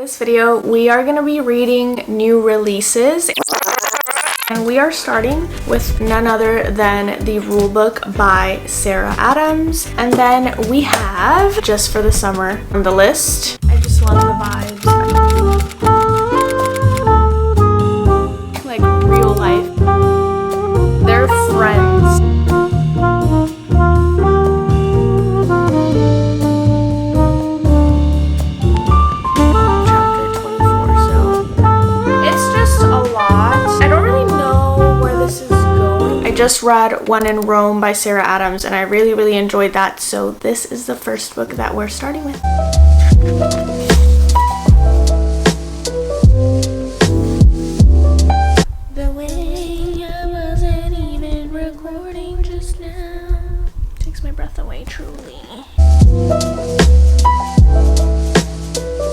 this video, we are going to be reading new releases. And we are starting with none other than the Rulebook by Sarah Adams. And then we have Just for the Summer on the list. I just love the vibes. Like real life. They're friends. Just read When in Rome by Sarah Adams and I really enjoyed that, so this is the first book that we're starting with. The way I wasn't even recording just now takes my breath away, truly.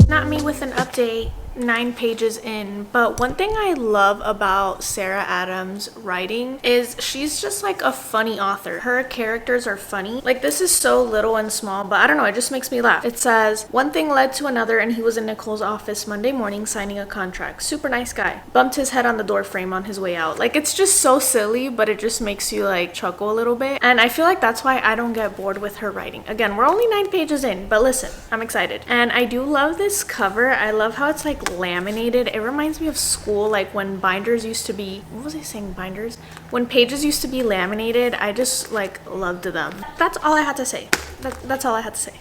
Not me with an update. 9 pages in, but one thing I love about Sarah Adams' writing is she's just like a funny author. Her characters are funny. Like, this is so little and small, but I don't know, it just makes me laugh. It says, one thing led to another and he was in Nicole's office Monday morning signing a contract. Super nice guy. Bumped his head on the door frame on his way out. Like, it's just so silly, but it just makes you like chuckle a little bit. And I feel like that's why I don't get bored with her writing. Again, we're only 9 pages in, but listen, I'm excited. And I do love this cover. I love how it's like laminated. It reminds me of school, like when binders used to be, what was I saying, binders? When pages used to be laminated, I just like loved them. That's all I had to say. That's all I had to say.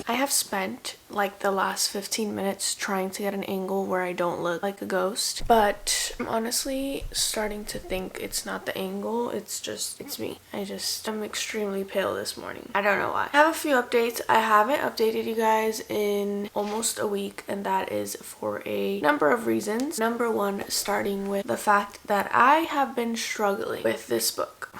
I have spent like the last 15 minutes trying to get an angle where I don't look like a ghost, but I'm honestly starting to think it's not the angle, it's me. I'm extremely pale this morning. I don't know why. I have a few updates. I haven't updated you guys in almost a week, and that is for a number of reasons. Number one, starting with the fact that I have been struggling with this book.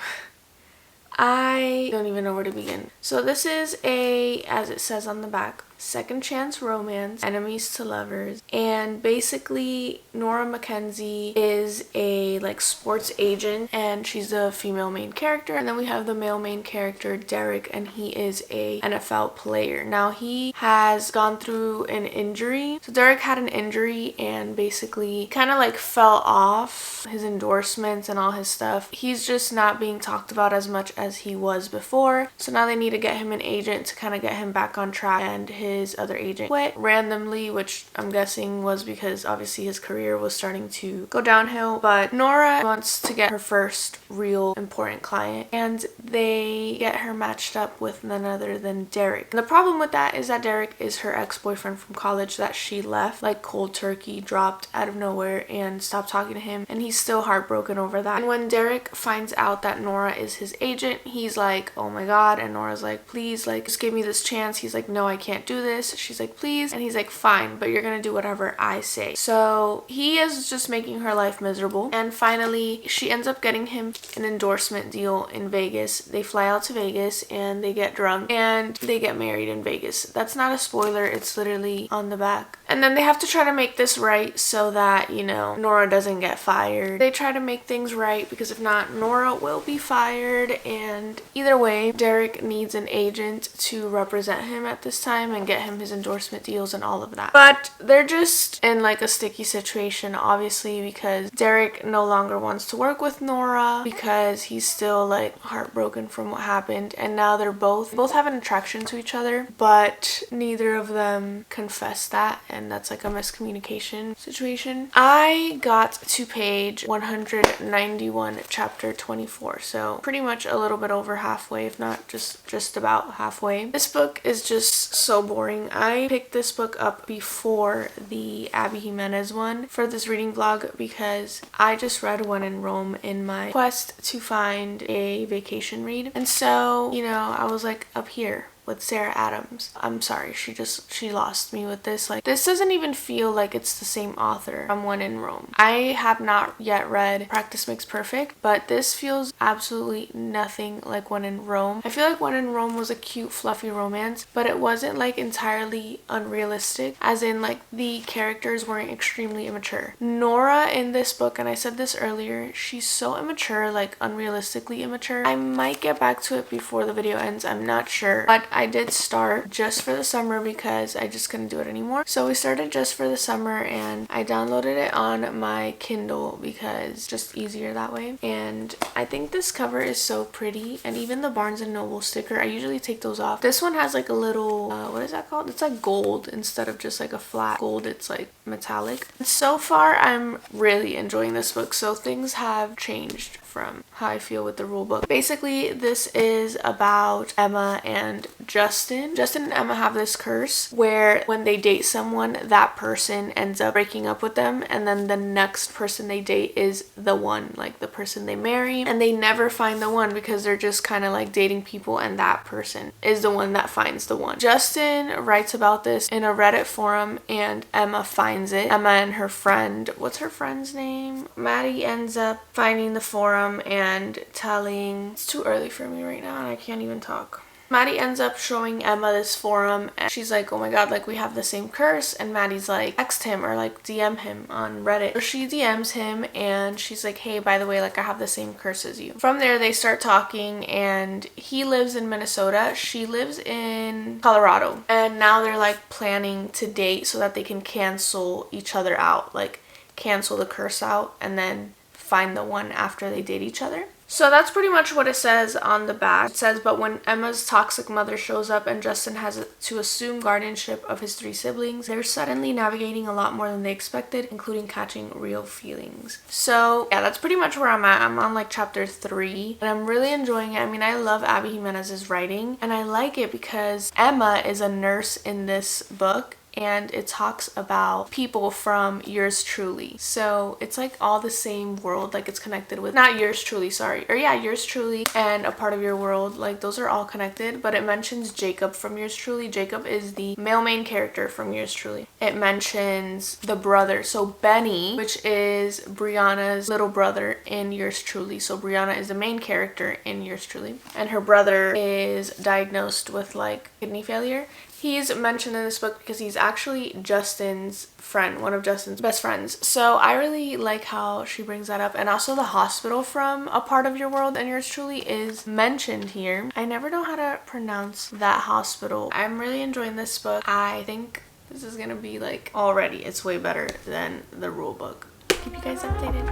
I don't even know where to begin. So this is a, as it says on the back, second chance romance, enemies to lovers, and basically Nora Mackenzie is a like sports agent and she's a female main character, and then we have the male main character Derek, and he is a NFL player. Now he has gone through an injury. So Derek had an injury and basically kind of like fell off his endorsements and all his stuff. He's just not being talked about as much as he was before, so now they need to get him an agent to kind of get him back on track, and his other agent quit randomly, which I'm guessing was because obviously his career was starting to go downhill. But Nora wants to get her first real important client, and they get her matched up with none other than Derek. And the problem with that is that Derek is her ex-boyfriend from college that she left like cold turkey, dropped out of nowhere and stopped talking to him, and he's still heartbroken over that. And when Derek finds out that Nora is his agent, he's like, oh my god, and Nora's like, please, like, just give me this chance. He's like, no, I can't do this. She's like, please, and he's like, fine, but you're gonna do whatever I say. So he is just making her life miserable, and finally she ends up getting him an endorsement deal in Vegas. They fly out to Vegas and they get drunk and they get married in Vegas. That's not a spoiler, it's literally on the back. And then they have to try to make this right so that, you know, Nora doesn't get fired. They try to make things right because if not, Nora will be fired, and either way, Derek needs an agent to represent him at this time and get him his endorsement deals and all of that. But they're just in like a sticky situation, obviously, because Derek no longer wants to work with Nora because he's still like heartbroken from what happened, and now they're both have an attraction to each other, but neither of them confess that, and that's like a miscommunication situation. I got to page 191, chapter 24, so pretty much a little bit over halfway, if not just about halfway. This book is just so boring. I picked this book up before the Abby Jimenez one for this reading vlog because I just read When in Rome in my quest to find a vacation read, and so, you know, I was like up here with Sarah Adams. I'm sorry, she lost me with this. Like, this doesn't even feel like it's the same author from When in Rome. I have not yet read Practice Makes Perfect, but this feels absolutely nothing like When in Rome. I feel like When in Rome was a cute, fluffy romance, but it wasn't like entirely unrealistic, as in like the characters weren't extremely immature. Nora in this book, and I said this earlier, she's so immature, like unrealistically immature. I might get back to it before the video ends, I'm not sure, but I did start Just for the Summer because I just couldn't do it anymore. So we started Just for the Summer and I downloaded it on my Kindle because just easier that way. And I think this cover is so pretty, and even the Barnes & Noble sticker, I usually take those off. This one has like a little, what is that called? It's like gold instead of just like a flat gold. It's like metallic. So far, I'm really enjoying this book. So things have changed from how I feel with the rule book. Basically, this is about Emma and Justin. Justin and Emma have this curse where when they date someone, that person ends up breaking up with them, and then the next person they date is the one, like the person they marry, and they never find the one because they're just kind of like dating people, and that person is the one that finds the one. Justin writes about this in a Reddit forum and Emma finds it. Emma and her friend, what's her friend's name? Maddie ends up finding the forum and telling, it's too early for me right now and I can't even talk. Maddie ends up showing Emma this forum and she's like, oh my god, like we have the same curse. And Maddie's like, text him or like DM him on Reddit. So she DMs him and she's like, hey, by the way, like I have the same curse as you. From there they start talking and he lives in Minnesota, she lives in Colorado, and now they're like planning to date so that they can cancel each other out, like cancel the curse out and then find the one after they date each other. So that's pretty much what it says on the back. It says, but when Emma's toxic mother shows up and Justin has to assume guardianship of his 3 siblings, they're suddenly navigating a lot more than they expected, including catching real feelings. So yeah, that's pretty much where I'm at. I'm on like chapter 3 and I'm really enjoying it. I mean, I love Abby Jimenez's writing and I like it because Emma is a nurse in this book. And it talks about people from Yours Truly. So it's like all the same world, like it's connected with, not Yours Truly, sorry. Or yeah, Yours Truly and A Part of Your World, like those are all connected. But it mentions Jacob from Yours Truly. Jacob is the male main character from Yours Truly. It mentions the brother. So Benny, which is Brianna's little brother in Yours Truly. So Brianna is the main character in Yours Truly. And her brother is diagnosed with like kidney failure. He's mentioned in this book because he's actually Justin's friend, one of Justin's best friends. So I really like how she brings that up. And also the hospital from A Part of Your World and Yours Truly is mentioned here. I never know how to pronounce that hospital. I'm really enjoying this book. I think this is gonna be like, already it's way better than the rule book. Keep you guys updated.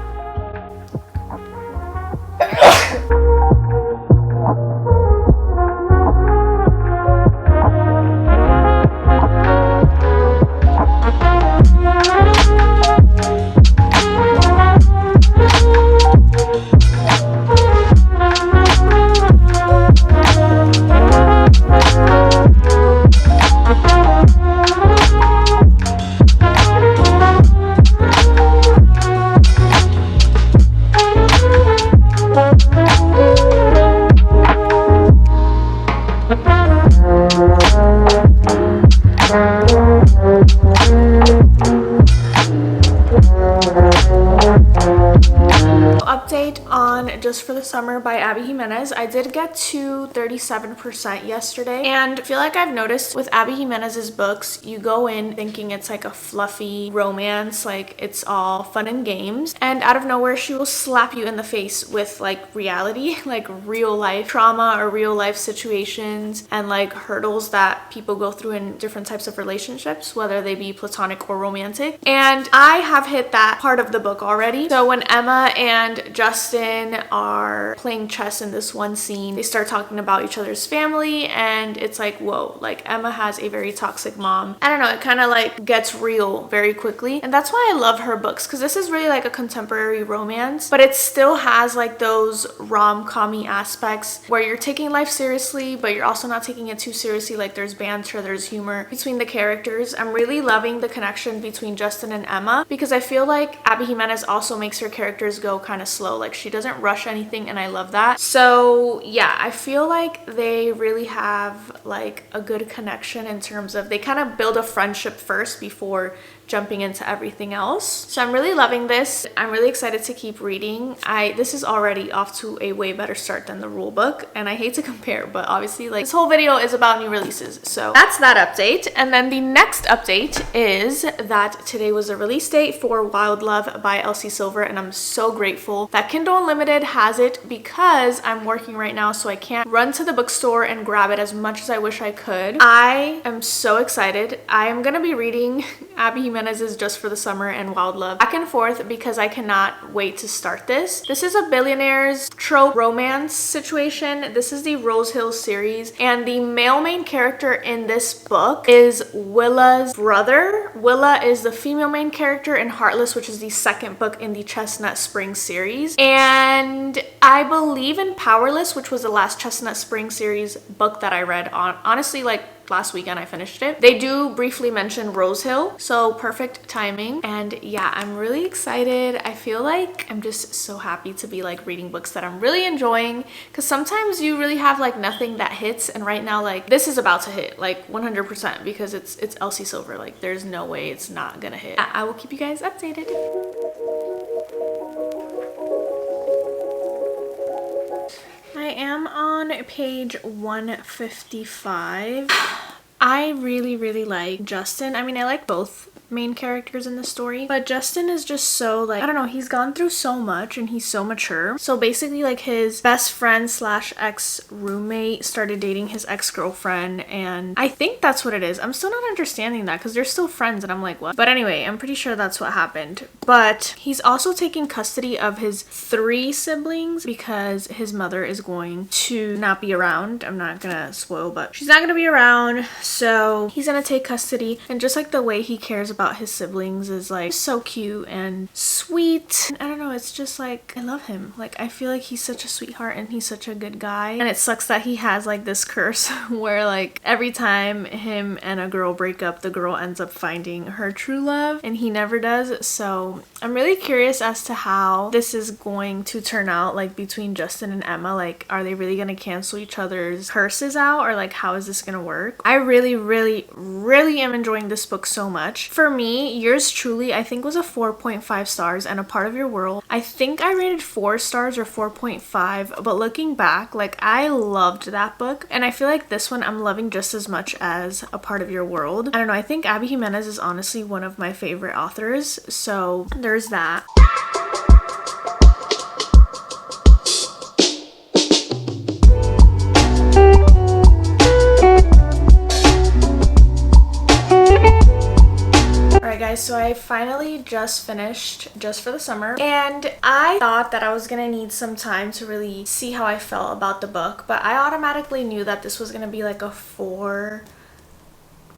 Update on Just for the Summer by Abby Jimenez. I did get to 37% yesterday, and I feel like I've noticed with Abby Jimenez's books, you go in thinking it's like a fluffy romance, like it's all fun and games, and out of nowhere she will slap you in the face with like reality, like real life trauma or real life situations and like hurdles that people go through in different types of relationships, whether they be platonic or romantic. And I have hit that part of the book already. So when Emma and Justin are playing chess in this one scene, they start talking about each other's family, and it's like, whoa, like Emma has a very toxic mom. I don't know, it kind of like gets real very quickly, and that's why I love her books, because this is really like a contemporary romance, but it still has like those rom-com-y aspects where you're taking life seriously, but you're also not taking it too seriously. Like there's banter, there's humor between the characters. I'm really loving the connection between Justin and Emma, because I feel like Abby Jimenez also makes her characters go kind of slow. Like she doesn't rush anything, and I love that. So yeah, I feel like they really have like a good connection in terms of they kind of build a friendship first before jumping into everything else. So I'm really loving this. I'm really excited to keep reading. This is already off to a way better start than the rule book, and I hate to compare, but obviously like this whole video is about new releases. So that's that update. And then the next update is that today was a release date for Wild Love by Elsie Silver, and I'm so grateful that Kindle Unlimited has it because I'm working right now, so I can't run to the bookstore and grab it as much as I wish I could. I am so excited. I am gonna be reading Abby Jimenez's Just for the Summer and Wild Love back and forth because I cannot wait to start this. This is a billionaire's trope romance situation. This is the Rose Hill series, and the male main character in this book is Willa's brother. Willa is the female main character in Heartless, which is the second book in the Chestnut Spring series. And I believe in Powerless, which was the last Chestnut Spring series book that I read on. Honestly, like last weekend I finished it. They do briefly mention Rose Hill, so perfect timing. And yeah, I'm really excited. I feel like I'm just so happy to be like reading books that I'm really enjoying, because sometimes you really have like nothing that hits, and right now like this is about to hit like 100% because it's Elsie Silver. Like there's no way it's not gonna hit. I will keep you guys updated. I am on page 155. I really like Justin. I mean, I like both main characters in the story, but Justin is just so like, I don't know, he's gone through so much and he's so mature. So basically like his best friend slash ex roommate started dating his ex-girlfriend, and I think that's what it is. I'm still not understanding that because they're still friends and I'm like, what? But anyway, I'm pretty sure that's what happened. But he's also taking custody of his 3 siblings because his mother is going to not be around. I'm not gonna spoil, but she's not gonna be around, so he's gonna take custody. And just like the way he cares about his siblings is like so cute and sweet. I don't know, it's just like, I love him. Like I feel like he's such a sweetheart and he's such a good guy. And it sucks that he has like this curse where like every time him and a girl break up, the girl ends up finding her true love and he never does. So I'm really curious as to how this is going to turn out, like between Justin and Emma. Like, are they really gonna cancel each other's curses out, or like how is this gonna work? I really am enjoying this book so much. For me, yours truly I think was a 4.5 stars, and A Part of Your World I think I rated 4 stars or 4.5, but looking back, like I loved that book, and I feel like this one I'm loving just as much as A Part of Your World. I don't know, I think Abby Jimenez is honestly one of my favorite authors, so there's that. Guys, so I finally just finished Just for the Summer, and I thought that I was gonna need some time to really see how I felt about the book, but I automatically knew that this was gonna be like a 4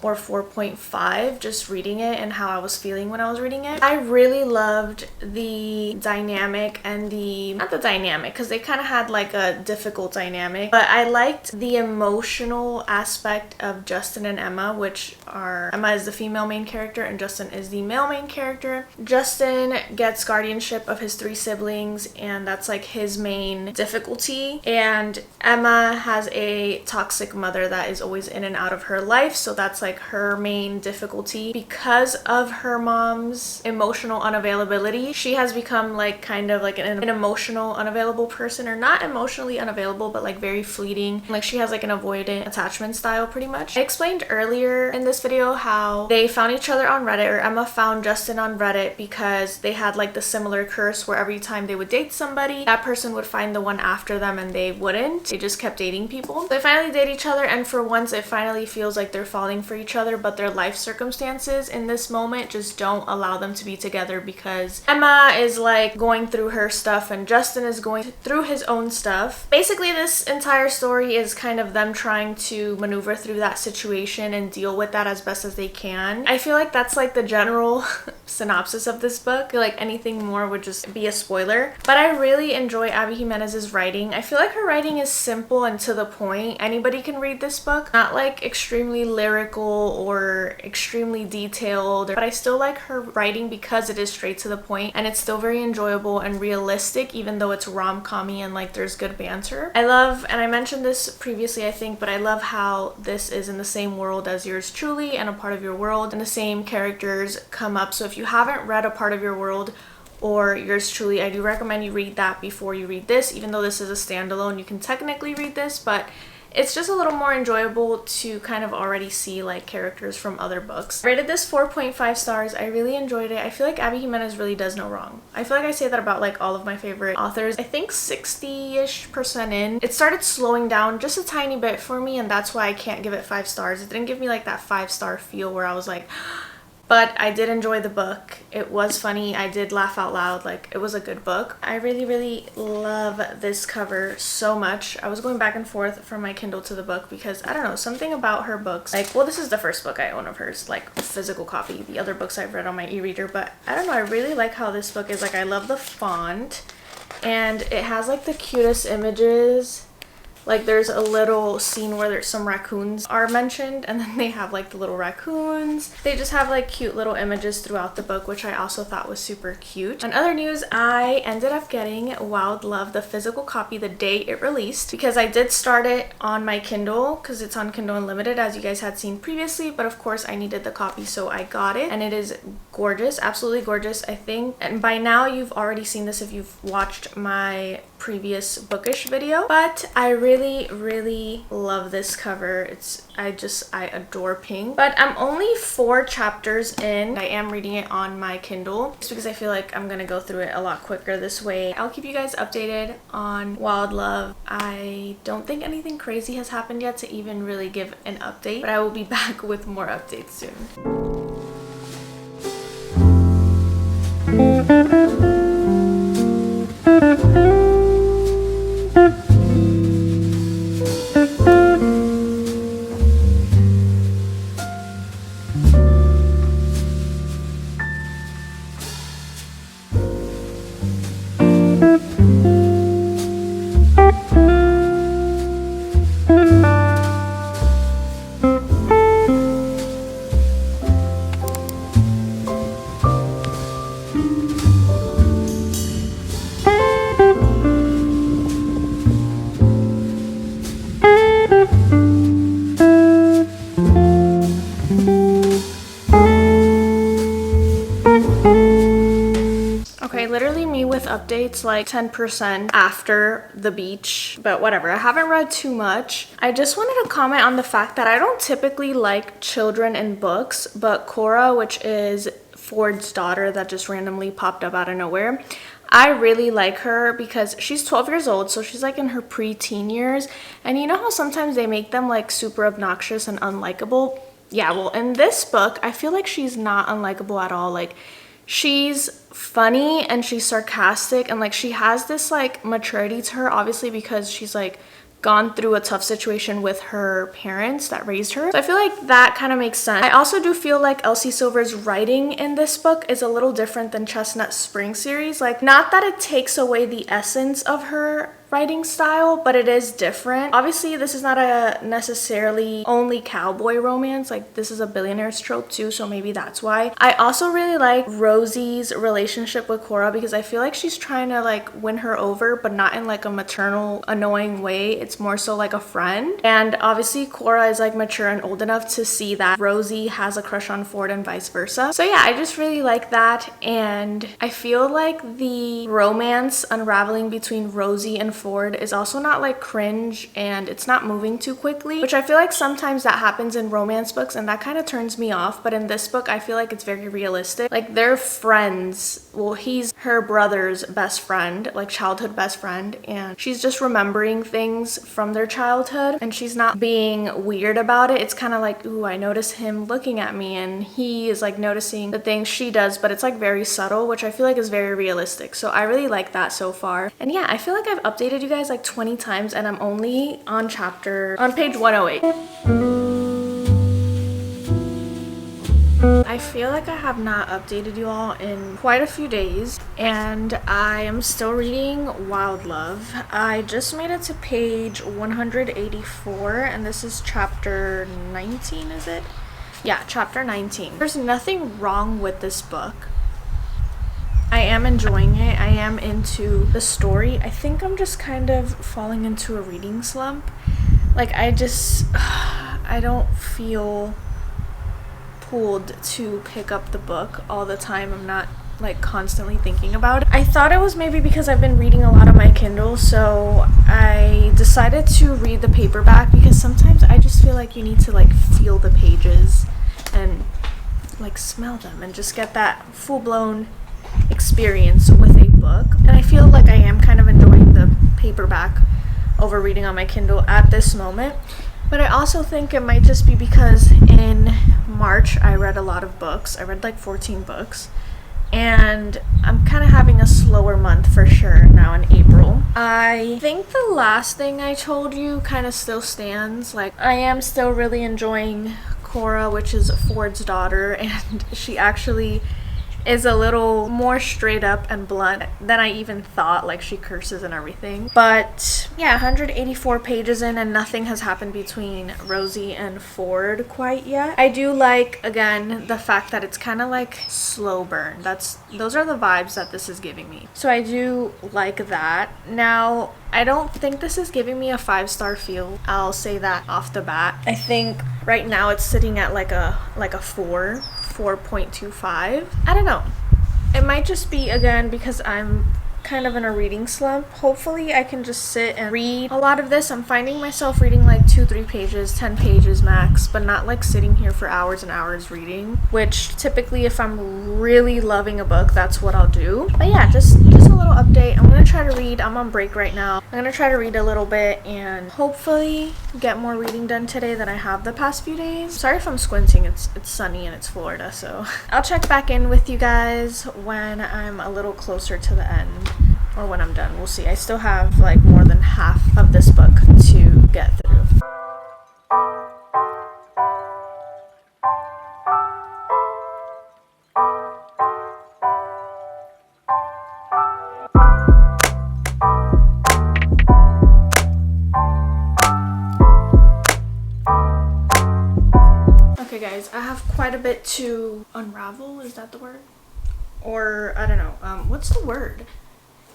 or 4.5 just reading it and how I was feeling when I was reading it. I really loved the dynamic and not the dynamic because they kind of had like a difficult dynamic, but I liked the emotional aspect of Justin and Emma, which are, Emma is the female main character and Justin is the male main character. Justin gets guardianship of his 3 siblings and that's like his main difficulty, and Emma has a toxic mother that is always in and out of her life, so that's like her main difficulty. Because of her mom's emotional unavailability, she has become like kind of like an emotional unavailable person, or not emotionally unavailable, but like very fleeting. Like she has like an avoidant attachment style pretty much. I explained earlier in this video how they found each other on Reddit, or Emma found Justin on Reddit because they had like the similar curse where every time they would date somebody, that person would find the one after them and they wouldn't. They just kept dating people. They finally date each other, and for once it finally feels like they're falling for each other, but their life circumstances in this moment just don't allow them to be together because Emma is like going through her stuff and Justin is going through his own stuff. Basically, this entire story is kind of them trying to maneuver through that situation and deal with that as best as they can. I feel like that's like the general synopsis of this book. Like anything more would just be a spoiler, but I really enjoy Abby Jimenez's writing. I feel like her writing is simple and to the point. Anybody can read this book, not like extremely lyrical or extremely detailed, but I still like her writing because it is straight to the point and it's still very enjoyable and realistic, even though it's rom-com-y and like there's good banter. I love, and I mentioned this previously I think, but I love how this is in the same world as Yours Truly and A Part of Your World, and the same characters come up. So if you haven't read A Part of Your World or Yours Truly, I do recommend you read that before you read this. Even though this is a standalone, you can technically read this, but it's just a little more enjoyable to kind of already see like characters from other books. I rated this 4.5 stars. I really enjoyed it. I feel like Abby Jimenez really does no wrong. I feel like I say that about like all of my favorite authors. I think 60-ish% in, it started slowing down just a tiny bit for me, and that's why I can't give it 5 stars. It didn't give me like that 5-star feel where I was like, but I did enjoy the book. It was funny. I did laugh out loud. Like, it was a good book. I really, really love this cover so much. I was going back and forth from my Kindle to the book because, I don't know, something about her books. Like, well, this is the first book I own of hers, like physical copy. The other books I've read on my e-reader, but I don't know. I really like how this book is. Like, I love the font, and it has like the cutest images. Like, there's a little scene where there's some raccoons are mentioned, and then they have like the little raccoons. They just have like cute little images throughout the book, which I also thought was super cute. In other news, I ended up getting Wild Love, the physical copy, the day it released, because I did start it on my Kindle because it's on Kindle Unlimited, as you guys had seen previously, but of course I needed the copy, so I got it, and it is gorgeous, absolutely gorgeous. I think, and by now you've already seen this if you've watched my previous bookish video, but I really love this cover. I adore pink, but I'm only 4 chapters in. I am reading it on my Kindle just because I feel like I'm gonna go through it a lot quicker this way. I'll keep you guys updated on Wild Love. I don't think anything crazy has happened yet to even really give an update, but I will be back with more updates soon. Literally me with updates like 10% after the beach, but whatever. I haven't read too much. I just wanted to comment on the fact that I don't typically like children in books, but Cora, which is Ford's daughter that just randomly popped up out of nowhere, I really like her because she's 12 years old, so she's like in her pre-teen years, and you know how sometimes they make them like super obnoxious and unlikable? Yeah, well, in this book I feel like she's not unlikable at all. Like, she's funny and she's sarcastic, and like she has this like maturity to her, obviously because she's like gone through a tough situation with her parents that raised her. So I feel like that kind of makes sense. I also do feel like Elsie Silver's writing in this book is a little different than Chestnut Spring series. Like, not that it takes away the essence of her writing style, but it is different. Obviously, this is not a necessarily only cowboy romance. Like, this is a billionaire's trope too, so maybe that's why. I also really like Rosie's relationship with Cora because I feel like she's trying to like win her over, but not in like a maternal, annoying way. It's more so like a friend. And obviously, Cora is like mature and old enough to see that Rosie has a crush on Ford and vice versa. So yeah, I just really like that. And I feel like the romance unraveling between Rosie and Ford is also not like cringe, and it's not moving too quickly, which I feel like sometimes that happens in romance books and that kind of turns me off. But in this book I feel like it's very realistic. Like, they're friends. Well, he's her brother's best friend, like childhood best friend, and she's just remembering things from their childhood and she's not being weird about it. It's kind of like, ooh, I notice him looking at me, and he is like noticing the things she does, but it's like very subtle, which I feel like is very realistic. So I really like that so far. And yeah, I feel like I've updated you guys like 20 times and I'm only on page 108. I feel like I have not updated you all in quite a few days, and I am still reading Wild Love. I just made it to page 184, and this is chapter 19, is it? Yeah, chapter 19. There's nothing wrong with this book. I am enjoying it. I am into the story. I think I'm just kind of falling into a reading slump. Like, I don't feel pulled to pick up the book all the time. I'm not like constantly thinking about it. I thought it was maybe because I've been reading a lot on my Kindle, so I decided to read the paperback because sometimes I just feel like you need to like feel the pages and like smell them and just get that full-blown experience with a book. And I feel like I am kind of enjoying the paperback over reading on my Kindle at this moment. But I also think it might just be because in March I read a lot of books. I read like 14 books. And I'm kind of having a slower month for sure now in April. I think the last thing I told you kind of still stands. Like, I am still really enjoying Cora, which is Ford's daughter, and she actually is a little more straight up and blunt than I even thought. Like, she curses and everything. But yeah, 184 pages in and nothing has happened between Rosie and Ford quite yet. I do like, again, the fact that it's kind of like slow burn. Those are the vibes that this is giving me. So I do like that. Now, I don't think this is giving me a 5-star feel. I'll say that off the bat. I think right now it's sitting at like a 4.25. I don't know. It might just be, again, because I'm kind of in a reading slump. Hopefully I can just sit and read a lot of this. I'm finding myself reading like 2-3 pages, 10 pages max, but not like sitting here for hours and hours reading, which typically if I'm really loving a book, that's what I'll do. But yeah, just a little update. I'm gonna try to read. I'm on break right now. I'm gonna try to read a little bit and hopefully get more reading done today than I have the past few days. Sorry if I'm squinting. It's sunny and it's Florida, so I'll check back in with you guys when I'm a little closer to the end. Or when I'm done. We'll see. I still have like more than half of this book to get through. Okay guys, I have quite a bit to unravel. Is that the word? Or I don't know. What's the word?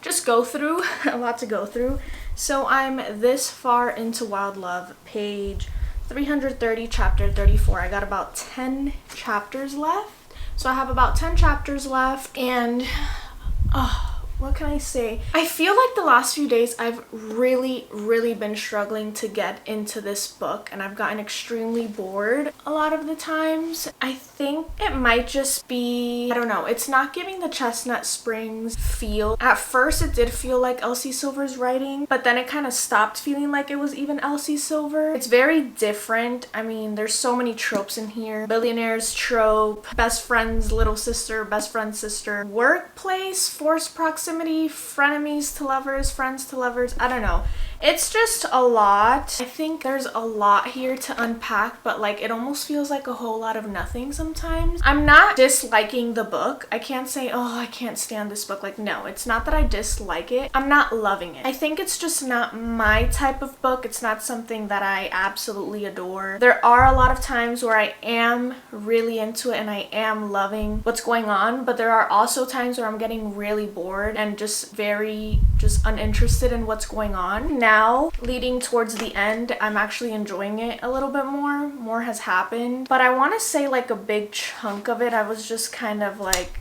Just go through. A lot to go through. So I'm this far into Wild Love, page 330, chapter 34. I got about 10 chapters left. So I have about 10 chapters left, and what can I say? I feel like the last few days I've really been struggling to get into this book, and I've gotten extremely bored a lot of the times. I think it might just be, I don't know, it's not giving the Chestnut Springs feel. At first it did feel like Elsie Silver's writing, but then it kind of stopped feeling like it was even Elsie Silver. It's very different. I mean, there's so many tropes in here. Billionaire's trope, best friend's little sister, best friend's sister, workplace, forced proximity, frenemies to lovers, friends to lovers. I don't know. It's just a lot. I think there's a lot here to unpack, but like it almost feels like a whole lot of nothing sometimes. I'm not disliking the book. I can't say, oh, I can't stand this book. Like, no, it's not that I dislike it. I'm not loving it. I think it's just not my type of book. It's not something that I absolutely adore. There are a lot of times where I am really into it and I am loving what's going on, but there are also times where I'm getting really bored and just very uninterested in what's going on. Now, leading towards the end, I'm actually enjoying it a little bit more. More has happened, but I want to say like a big chunk of it, I was just kind of like,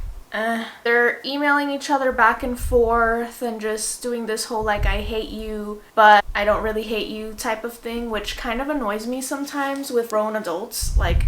They're emailing each other back and forth and just doing this whole like I hate you but I don't really hate you type of thing, which kind of annoys me sometimes with grown adults. Like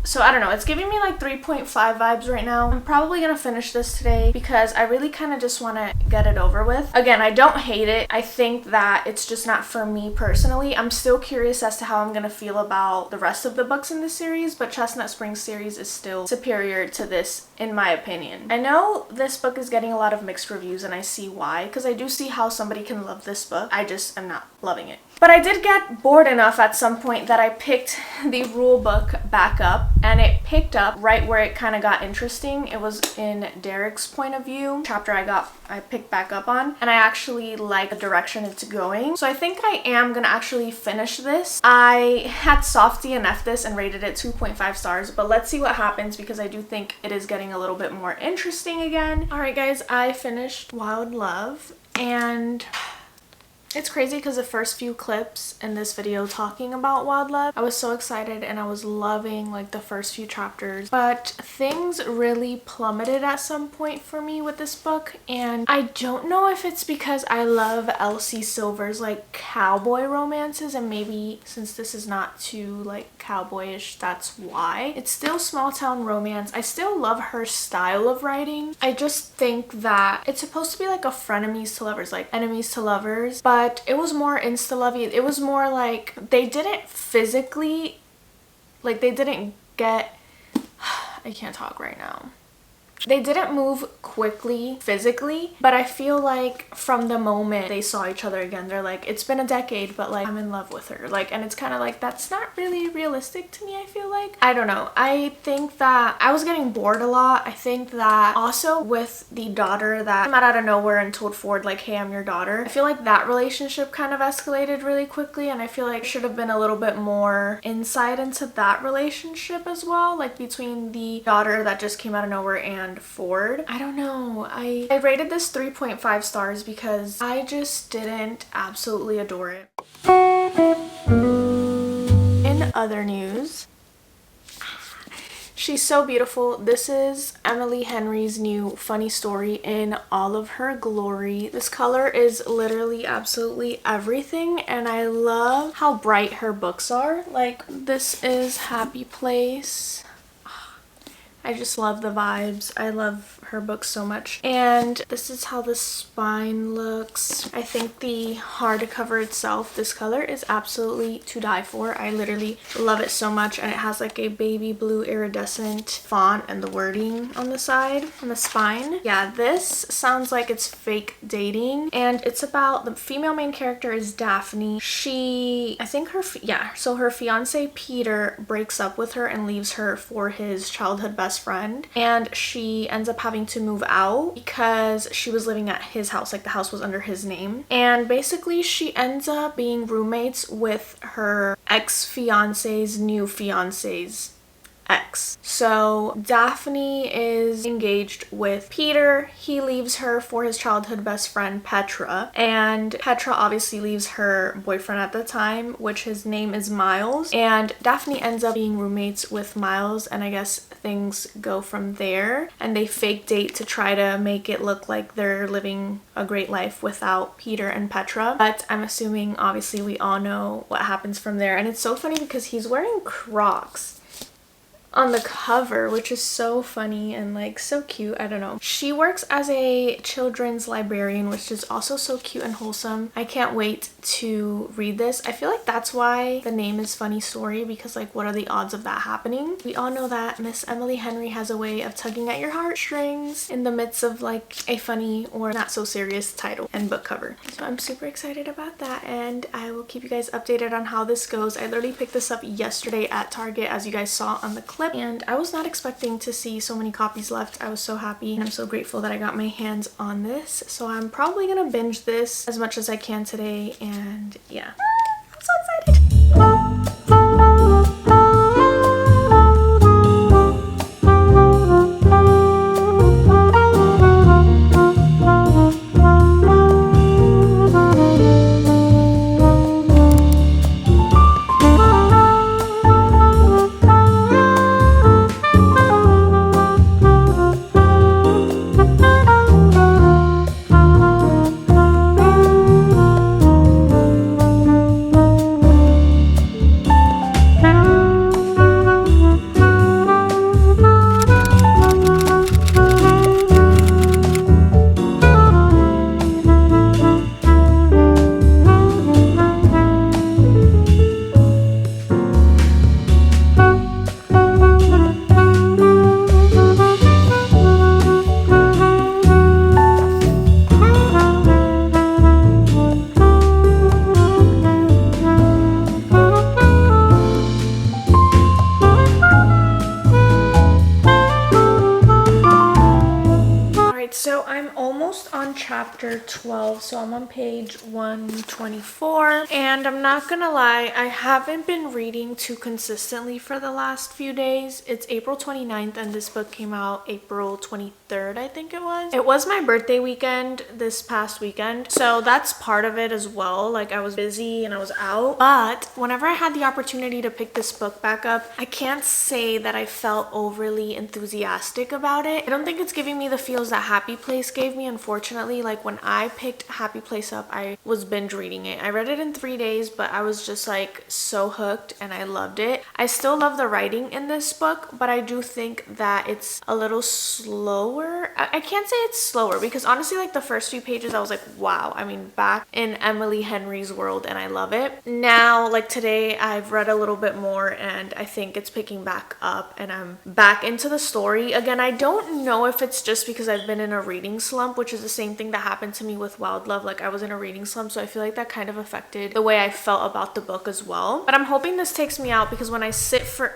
so I don't know, it's giving me like 3.5 vibes right now. I'm probably gonna finish this today because I really kind of just want to get it over with. Again, I don't hate it. I think that it's just not for me personally. I'm still curious as to how I'm gonna feel about the rest of the books in this series, but Chestnut Springs series is still superior to this in my opinion. I know this book is getting a lot of mixed reviews and I see why, because I do see how somebody can love this book. I just am not loving it. But I did get bored enough at some point that I picked the rule book back up, and it picked up right where it kind of got interesting. It was in Derek's point of view chapter I picked back up on, and I actually like the direction it's going. So I think I am gonna actually finish this. I had soft DNF'd this and rated it 2.5 stars, but let's see what happens because I do think it is getting a little bit more interesting again. Alright guys, I finished Wild Love, and It's crazy because the first few clips in this video talking about Wild Love, I was so excited and I was loving like the first few chapters, but things really plummeted at some point for me with this book, and I don't know if it's because I love Elsie Silver's like cowboy romances, and maybe since this is not too like cowboyish, that's why. It's still small town romance. I still love her style of writing. I just think that it's supposed to be like a frenemies to lovers, like enemies to lovers, but it was more insta-lovey. It was more like they didn't physically, like they didn't get, I can't talk right now. They didn't move quickly physically, but I feel like from the moment they saw each other again, they're like, it's been a decade, but like I'm in love with her. Like, and it's kind of like, that's not really realistic to me, I feel like. I don't know. I think that I was getting bored a lot. I think that also with the daughter that came out of nowhere and told Ford like, hey, I'm your daughter. I feel like that relationship kind of escalated really quickly, and I feel like should have been a little bit more insight into that relationship as well, like between the daughter that just came out of nowhere and Ford. I don't know. I rated this 3.5 stars because I just didn't absolutely adore it. In other news, she's so beautiful. This is Emily Henry's new funny story in all of her glory. This color is literally absolutely everything, and I love how bright her books are. Like, this is Happy Place. I just love the vibes. I love her books so much. And this is how the spine looks. I think the hardcover itself, this color is absolutely to die for. I literally love it so much, and it has like a baby blue iridescent font and the wording on the side, on the spine. Yeah, this sounds like it's fake dating, and it's about the female main character is Daphne. I think so her fiance Peter breaks up with her and leaves her for his childhood best friend, and she ends up having to move out because she was living at his house, like the house was under his name, and basically she ends up being roommates with her ex-fiance's new fiance's ex. So Daphne is engaged with Peter. He leaves her for his childhood best friend Petra, and Petra obviously leaves her boyfriend at the time, which his name is Miles, and Daphne ends up being roommates with Miles, and I guess things go from there, and they fake date to try to make it look like they're living a great life without Peter and Petra, but I'm assuming obviously we all know what happens from there. And it's so funny because he's wearing Crocs on the cover, which is so funny and like so cute. I don't know. She works as a children's librarian, which is also so cute and wholesome. I can't wait to read this. I feel like that's why the name is Funny Story, because like what are the odds of that happening? We all know that Miss Emily Henry has a way of tugging at your heartstrings in the midst of like a funny or not so serious title and book cover. So I'm super excited about that, and I will keep you guys updated on how this goes. I literally picked this up yesterday at Target, as you guys saw on the clip, and I was not expecting to see so many copies left. I was so happy, and I'm so grateful that I got my hands on this. So I'm probably gonna binge this as much as I can today, and yeah, I'm so excited. chapter 12, so I'm on page 124. And I'm not gonna lie, I haven't been reading too consistently for the last few days. It's April 29th and this book came out April 23rd, I think it was. It was my birthday weekend this past weekend, so that's part of it as well. Like, I was busy and I was out, but whenever I had the opportunity to pick this book back up, I can't say that I felt overly enthusiastic about it. I don't think it's giving me the feels that Happy Place gave me, unfortunately. Like, when I picked Happy Place up, I was binge reading it. I read it in 3 days, but I was just like so hooked and I loved it. I still love the writing in this book, but I do think that it's a little slower. I can't say it's slower because honestly, like the first few pages I was like, wow, I mean, back in Emily Henry's world, and I love it. Now, like today, I've read a little bit more and I think it's picking back up and I'm back into the story again. I don't know if it's just because I've been in a reading slump, which is the same thing that happened to me with Wild Love. Like, I was in a reading slump, so I feel like that kind of affected the way I felt about the book as well. But I'm hoping this takes me out because when I sit for...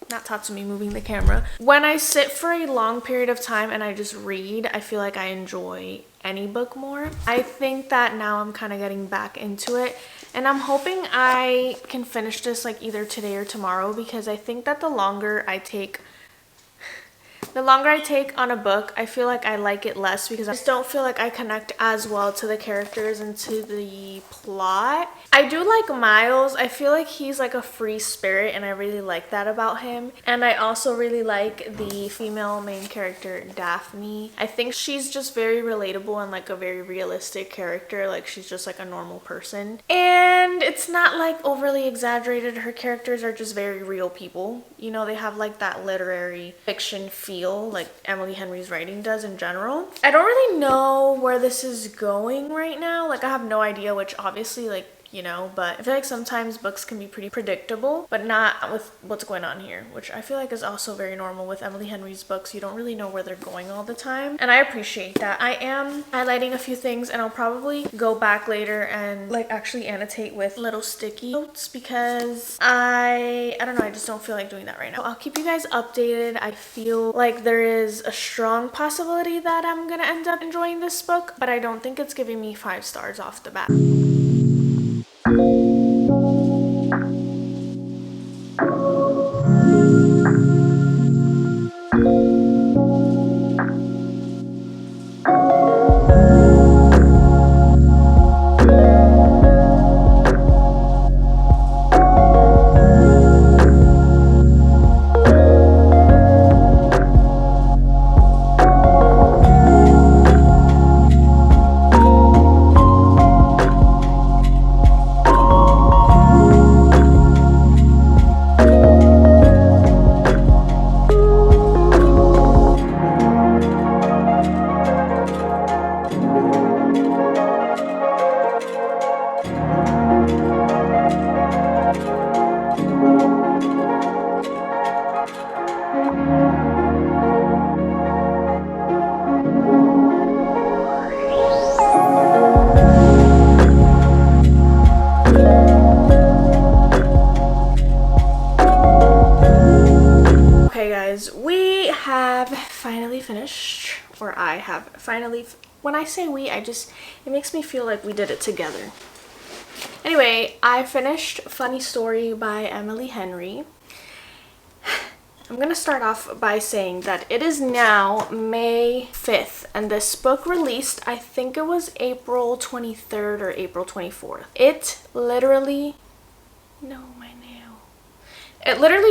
Not Tatsumi moving the camera. When I sit for a long period of time and I just read, I feel like I enjoy any book more. I think that now I'm kind of getting back into it and I'm hoping I can finish this like either today or tomorrow, because I think that the longer I take on a book, I feel like I like it less because I just don't feel like I connect as well to the characters and to the plot. I do like Miles. I feel like he's like a free spirit and I really like that about him. And I also really like the female main character, Daphne. I think she's just very relatable and like a very realistic character. Like, she's just like a normal person. And it's not like overly exaggerated. Her characters are just very real people. You know, they have like that literary fiction feel like Emily Henry's writing does in general. I don't really know where this is going right now. Like, I have no idea, which obviously, like, you know, but I feel like sometimes books can be pretty predictable, but not with what's going on here, which I feel like is also very normal with Emily Henry's books. You don't really know where they're going all the time, and I appreciate that. I am highlighting a few things and I'll probably go back later and like actually annotate with little sticky notes because I don't know, I just don't feel like doing that right now. I'll keep you guys updated. I feel like there is a strong possibility that I'm gonna end up enjoying this book, but I don't think it's giving me 5 stars off the bat. We have finally finished, or I have finally, when I say we, it makes me feel like we did it together. Anyway, I finished Funny Story by Emily Henry. I'm gonna start off by saying that it is now May 5th and this book released, I think it was April 23rd or April 24th. It literally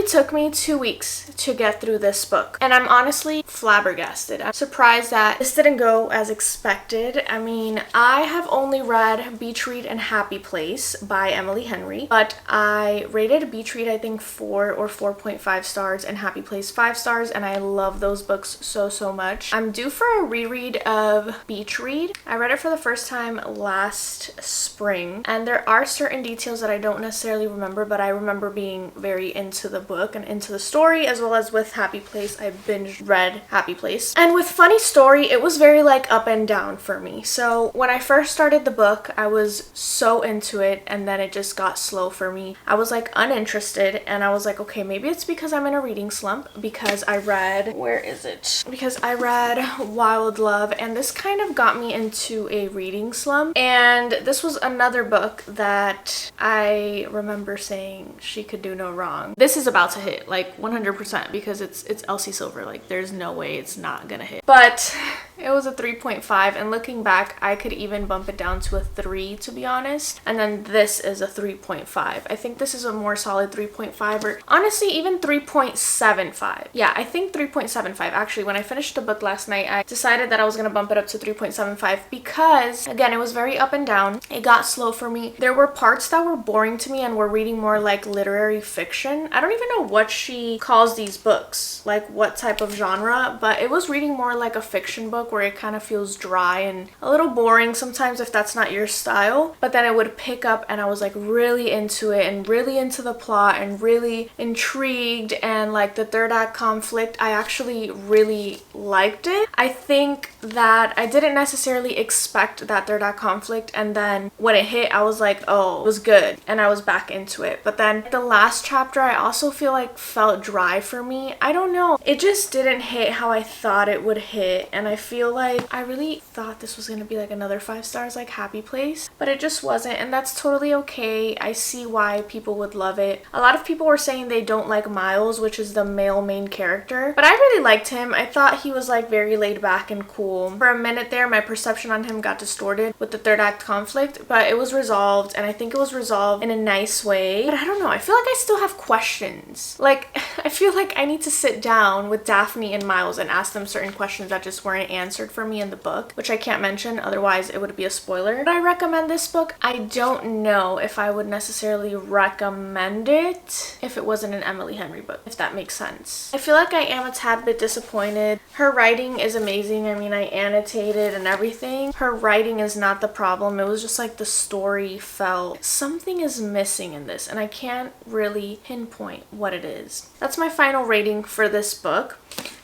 took me 2 weeks to get through this book, and I'm honestly flabbergasted. I'm surprised that this didn't go as expected. I mean, I have only read Beach Read and Happy Place by Emily Henry, but I rated Beach Read I think 4 or 4.5 stars and Happy Place 5 stars, and I love those books so much. I'm due for a reread of Beach Read. I read it for the first time last spring, and there are certain details that I don't necessarily remember, but I remember being very very into the book and into the story, as well as with Happy Place. I binge read Happy Place. And with Funny Story, it was very like up and down for me. So when I first started the book, I was so into it, and then it just got slow for me. I was like uninterested, and I was like, okay, maybe it's because I'm in a reading slump, because I read, where is it? Because I read Wild Love, and this kind of got me into a reading slump. And this was another book that I remember saying she could do no wrong. This is about to hit like 100% because it's Elsie Silver. Like there's no way it's not gonna hit. But it was a 3.5, and looking back, I could even bump it down to a 3, to be honest. And then this is a 3.5. I think this is a more solid 3.5, or honestly even 3.75. Yeah, I think 3.75. Actually, when I finished the book last night, I decided that I was gonna bump it up to 3.75 because, again, it was very up and down. It got slow for me. There were parts that were boring to me and were reading more like literary fiction. I don't even know what she calls these books, like what type of genre, but it was reading more like a fiction book where it kind of feels dry and a little boring sometimes if that's not your style. But then it would pick up, and I was like really into it and really into the plot and really intrigued, and like the third act conflict, I actually really liked it. I think that I didn't necessarily expect that third act conflict, and then when it hit, I was like, oh, it was good, and I was back into it. But then the last chapter, I also feel like felt dry for me. I don't know, it just didn't hit how I thought it would hit, and I feel like I really thought this was gonna be like another 5 stars like Happy Place, but it just wasn't, and that's totally okay. I see why people would love it. A lot of people were saying they don't like Miles, which is the male main character, but I really liked him. I thought he was like very laid back and cool. For a minute there, my perception on him got distorted with the third act conflict, but it was resolved, and I think it was resolved in a nice way. But I don't know, I feel like I still have questions. Like, I feel like I need to sit down with Daphne and Miles and ask them certain questions that just weren't answered for me in the book, which I can't mention, otherwise it would be a spoiler. Would I recommend this book? I don't know if I would necessarily recommend it if it wasn't an Emily Henry book, if that makes sense. I feel like I am a tad bit disappointed. Her writing is amazing. I mean, I annotated and everything. Her writing is not the problem. It was just like the story felt, something is missing in this, and I can't really pinpoint what it is. That's my final rating for this book.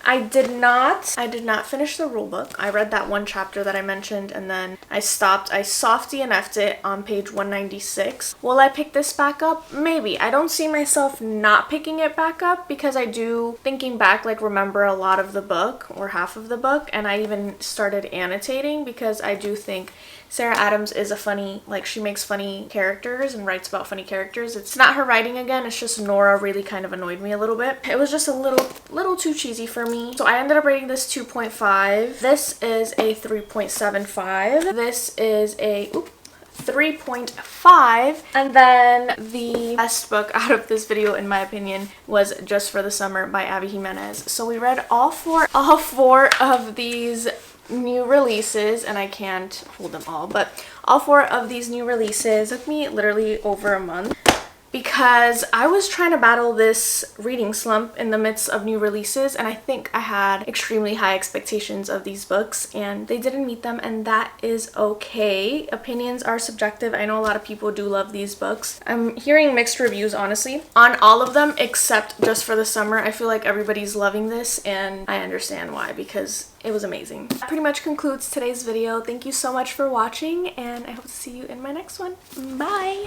I did not finish the rule book. I read that one chapter that I mentioned, and then I stopped. I soft DNF'd it on page 196. Will I pick this back up? Maybe. I don't see myself not picking it back up because I do, thinking back, like remember a lot of the book or half of the book, and I even started annotating because I do think Sarah Adams is a funny, like she makes funny characters and writes about funny characters. It's not her writing again, it's just Nora really kind of annoyed me a little bit. It was just a little too cheesy for me. So I ended up rating this 2.5. This is a 3.75. This is a 3.5. And then the best book out of this video, in my opinion, was Just for the Summer by Abby Jimenez. So we read all four of these new releases, and I can't hold them all, but all 4 of these new releases took me literally over a month because I was trying to battle this reading slump in the midst of new releases, and I think I had extremely high expectations of these books and they didn't meet them, and that is okay. Opinions are subjective. I know a lot of people do love these books. I'm hearing mixed reviews, honestly, on all of them except Just for the Summer. I feel like everybody's loving this, and I understand why, because it was amazing. That pretty much concludes today's video. Thank you so much for watching, and I hope to see you in my next one. Bye!